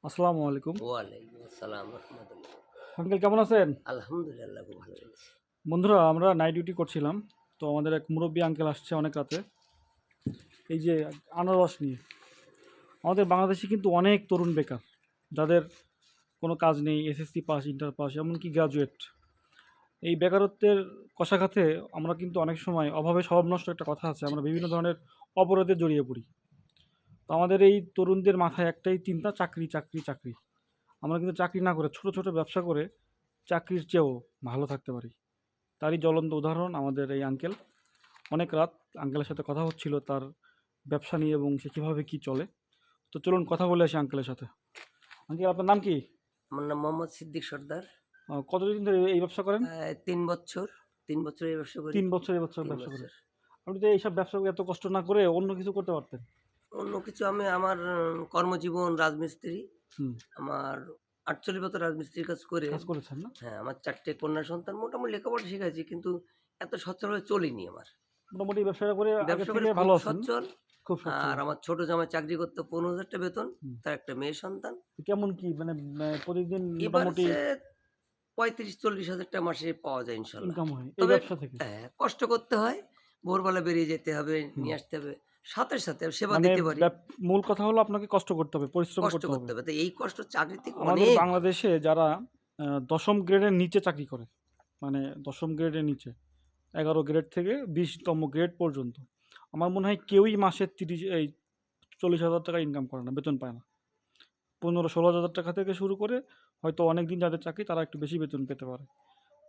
আসসালামু আলাইকুম। ওয়ালাইকুম আসসালাম রহমতুল্লাহ। আঙ্কেল কেমন আছেন? আলহামদুলিল্লাহ খুব ভালো আছি। বন্ধুরা আমরা নাইট ডিউটি করছিলাম। তো আমাদের এক মুরব্বী আঙ্কেল আসছে অনেক রাতে। এই যে আনারস নিয়ে। আমাদের বাংলাদেশে কিন্তু অনেক তরুণ বেকার। যাদের কোনো কাজ নেই, এসএসসি পাস, ইন্টার পাস, এমনকি গ্র্যাজুয়েট। এই বেকারত্বের কশাঘাতে আমরা কিন্তু অনেক সময় অভাবে স্বভাব নষ্ট একটা কথা আছে। আমরা বিভিন্ন ধরনের অপরাধে জড়িয়ে পড়ি। তো আমাদের এই তরুণদের মাথায় একটাই চিন্তা, চাকরি, চাকরি, চাকরি। আমরা কিন্তু চাকরি না করে ছোট, ছোট ব্যবসা করে চাকরির চেয়েও ভালো থাকতে পারি। তারই জ্বলন্ত উদাহরণ আমাদের এই আঙ্কেল। অনেক রাত আঙ্কেলের সাথে কথা হচ্ছিল তার ব্যবসা নিয়ে এবং সে কীভাবে কী চলে। তো চলুন কথা বলে আসি আঙ্কেলের সাথে। আঙ্কেল আপনার নাম কি? আমার নাম মোহাম্মদ সিদ্দিক সর্দার। কতদিন ধরে এই ব্যবসা করেন? ৩ বছর। ৩ বছর এই ব্যবসা করি। 3 বছর এই বছর ৩ ব্যবসা করেন। বছর। আপনি তো এইসব ব্যবসা করে এত কষ্ট না করে অন্য কিছু করতে পারতেন। অন্য কিছু আমি আমার কর্মজীবন রাজমিস্ত্রি। হুম, আমার ৪৮ বছর রাজমিস্ত্রির কাজ করে কাজ করেছেন না? হ্যাঁ, আমার ৪টে কন্যা সন্তান। মোটামুটি লেখাপড়া শিখেছি কিন্তু এত সচ্ছলভাবে চলিনি আমার। মোটামুটি ব্যবসাটা করে আগে ব্যবসা করে থেকে খুব ভালো আছেন না? সচ্ছল। খুব সচ্ছল। আর আমার ছোট জামাই চাকরি করতো ১৫,০০০ টাকা বেতন। হুম। তার একটা মেয়ে সন্তান। তো কেমন কি মানে প্রতিদিন এবার মোটামুটি সে ৩৫-৪০,০০০ টাকা মাসে পাওয়া যায় ইনশাল্লাহ। ইনকাম হয় এই তবে ব্যবসা থেকে? কষ্ট করতে হয়। ভোরবেলা বেরিয়ে যেতে হবে, হুম। নিয়ে আসতে হবে। সাথে, সাথে সেবা মানে দিতে পারি। মূল কথা হলো আপনাকে কষ্ট করতে হবে, পরিশ্রম কষ্ট করতে হবে। করতে হবে। তো এই কষ্ট চাকরির থেকে আমাদের অনেক ভালো। বাংলাদেশে যারা ১০ম গ্রেডের নিচে চাকরি করে, মানে ১০ম গ্রেডের নিচে ১১ গ্রেড থেকে ২০তম গ্রেড পর্যন্ত, আমার মনে হয় কেউই মাসে ৪০,০০০ টাকা ইনকাম করে না, বেতন পায় না। ১৫-১৬,০০০ টাকা থেকে শুরু করে হয়তো অনেক দিন যাদের চাকরি তারা একটু বেশি বেতন পেতে পারে।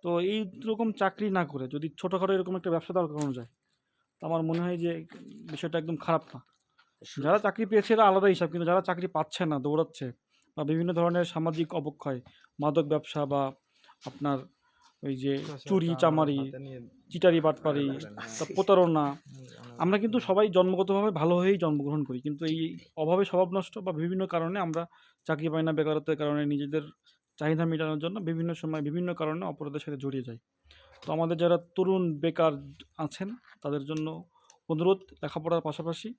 তো এই রকম চাকরি না করে যদি ছোটোখাটো এরকম একটা ব্যবসা দাঁড় করানো যায়, তো আমার মনে হয় যে বিষয়টা একদম খারাপ না। যারা চাকরি পেয়েছে এরা আলাদা হিসাব, কিন্তু যারা চাকরি পাচ্ছে না, দৌড়াচ্ছে বা বিভিন্ন ধরনের সামাজিক অবক্ষয়, মাদক ব্যবসা বা আপনার ওই যে চুরি চামারি, চিটারি বাটপারি, প্রতারণা, আমরা কিন্তু সবাই জন্মগতভাবে ভালো হয়েই জন্মগ্রহণ করি, কিন্তু এই অভাবে স্বভাব নষ্ট বা বিভিন্ন কারণে আমরা চাকরি পাই না, বেকারত্বের কারণে নিজেদের চাহিদা মেটানোর জন্য বিভিন্ন সময় বিভিন্ন কারণে অপরাধের সাথে জড়িয়ে যায়। তো আমাদের যারা তরুণ বেকার আছেন তাদের জন্য অনুরোধ, লেখাপড়ার পাশাপাশি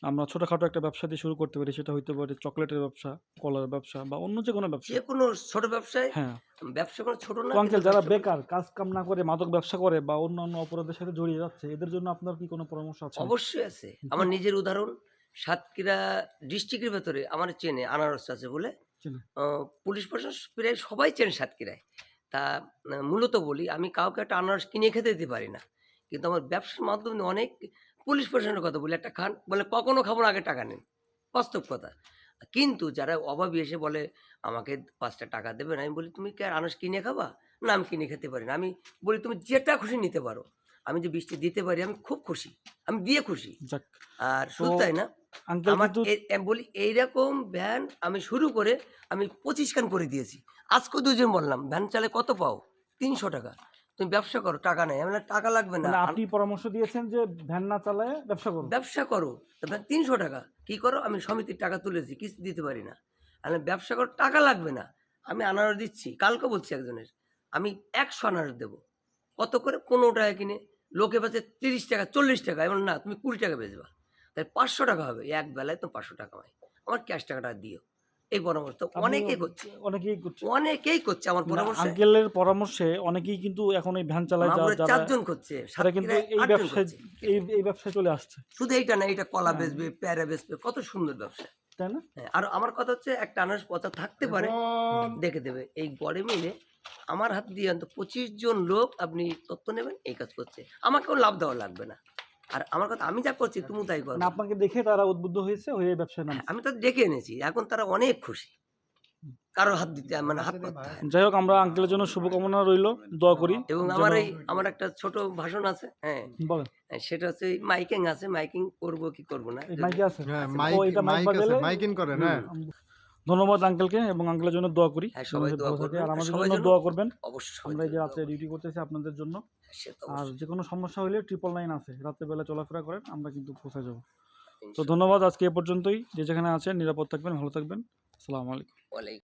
আমরা ছোটোখাটো একটা ব্যবসা দিয়ে শুরু করতে পারি। সেটা হইতে পারে চকলেটের ব্যবসা, কলার ব্যবসা বা অন্য যেকোনো ব্যবসা। যেকোনো ছোট ব্যবসায় হ্যাঁ। ব্যবসা কোনো ছোট না তো কিন্তু আঙ্কেল যারা ব্যবসা বেকার, কাজ কাম না করে মাদক ব্যবসা করে বা অন্যান্য অপরাধের সাথে জড়িয়ে যাচ্ছে, এদের জন্য আপনার কি কোনো পরামর্শ আছে? অবশ্যই আছে। কি আমার নিজের উদাহরণ সাতক্ষীরা ডিস্ট্রিক্টের ভেতরে আমার চেনে আনারস আছে বলে। চেনেন? আ পুলিশ প্রশাসন প্রায় সবাই চেনে সাতক্ষীরায়। তা মূলত বলি আমি কাউকে একটা আনারস কিনে খেতে দিতে পারি না। কিন্তু আমার ব্যবসার মাধ্যমে অনেক পুলিশ প্রশাসনের কথা বলি, "একটা খান।" বলে, "কখনো খাবো না, আগে টাকা নেন।" বাস্তব কথা। কিন্তু যারা অভাবী এসে বলে, "আমাকে ৳৫ দেবেন?" আমি বলি, "তুমি কি আর আনারস কিনে খাবা?" "না, আমি কিনে খেতে পারি না।" আমি বলি, "তুমি যেটা খুশি নিতে পারো। আমি যে ২০ টা দিতে পারি আমি খুব খুশি। আমি দিয়ে খুশি।" যাক। আর তো শুধু তাই না, আঙ্কেল আমার কিন্তু আমি বলি এইরকম ভ্যান আমি শুরু করে আমি ২৫ খান করে দিয়েছি। আজকেও ২ জন বললাম, "ভ্যান চালায় কত পাও?" ৳৩০০। "তুমি ব্যবসা করো, টাকা নেই।" আমি বললাম, "টাকা লাগবে না। মানে আপনি পরামর্শ দিয়েছেন যে ভ্যান না চালায়ে ব্যবসা করুন। ব্যবসা করো।" তা ৳৩০০ কি করো? আমি সমিতির টাকা তুলেছি, কিস্তি দিতে পারি না। আমি বললাম, "ব্যবসা করো, টাকা লাগবে না। আমি আনারস দিচ্ছি।" কালকে বলছি একজনের, "আমি ১০০ আনারস দেবো।" কত করে? ৳১৫ কিনে। লোকে বেচে ৳৩০, ৳৪০। আমি বললাম, "না, তুমি ৳২০ বেচবা। তাই ৳৫০০ হবে। এক বেলায় তুমি ৳৫০০ কামাই। আমার ক্যাশ টাকাটা দিও।" এই পরামর্শ তো আপনি অনেকেই করছে। অনেকেই করছে। অনেকেই করছে আমার না, পরামর্শে। আঙ্কেলের পরামর্শে অনেকেই কিন্তু এখন এই ভ্যান চালায় মাগুরায় যারা ৪ জন করছে, তারা কিন্তু সাতক্ষীরায় এই ৮ জন ব্যবসায় করছে। এই ব্যবসায় চলে আসছে। শুধু এইটা না, এটা কলা হ্যাঁ, বেচবে, পেয়ারা বেচবে, কত সুন্দর ব্যবসা। তাই না? হ্যাঁ, আর আমার কথা হচ্ছে একটা আনারস পচা থাকতে পারে, দেখে দেবে। এই গড়ে মিলে আমার হাত দিয়ে অন্তত ২৫ জন লোক আপনি তথ্য নেবেন, এই কাজ করছে। আমাকেও লাভ দেওয়া লাগবে না। আর আমার কথা আমি যা করছি তুমিও তাই মানে করবা। আপনাকে দেখে তারা উদ্বুদ্ধ হয়েছে, হয়ে এই ব্যবসায় হ্যাঁ, নামছে। আমি তাদের ডেকে এনেছি। এখন তারা অনেক খুশি। কারো হাত দিতে মানে হাত পাততে হয় না। যাই হোক, আমরা আঙ্কেলের জন্য শুভকামনা রইলো, দোয়া করি এবং যেন। আমার একটা ছোট ভাষণ আছে, হ্যাঁ। বলেন। সেটা হচ্ছে এই মাইকিং আছে, মাইকিং করব কি করব না। এই যদি মাইকে আছে? হ্যাঁ, আছে ও মাইক এটা মাইক মাইক আছে, বাজালে মাইকিং করেন, হ্যাঁ। ধন্যবাদ আঙ্কেলকে, এবং আঙ্কেলের জন্য দোয়া করি হ্যাঁ, যেন সবাই সে দোয়া ভালো থাকে, করবেন। আর আর আমাদের সবার জন্য জন্য দোয়া করবেন। অবশ্যই সবার আমরা এই জন্য যে দোয়া রাত্রে করবেন। ডিউটি করতেছি আপনাদের জন্য। সে তো আর অবশ্যই। যে কোনো সমস্যা হলে 999 আছে, রাত্রেবেলা চলাফেরা করেন, আমরা কিন্তু পৌঁছে যাবো। তো ইনশাআল্লাহ। ধন্যবাদ, আজকে এ পর্যন্তই। যে যেখানে আছেন নিরাপদ থাকবেন, ভালো থাকবেন। আসসালামু আলাইকুম। ওয়ালাইকুম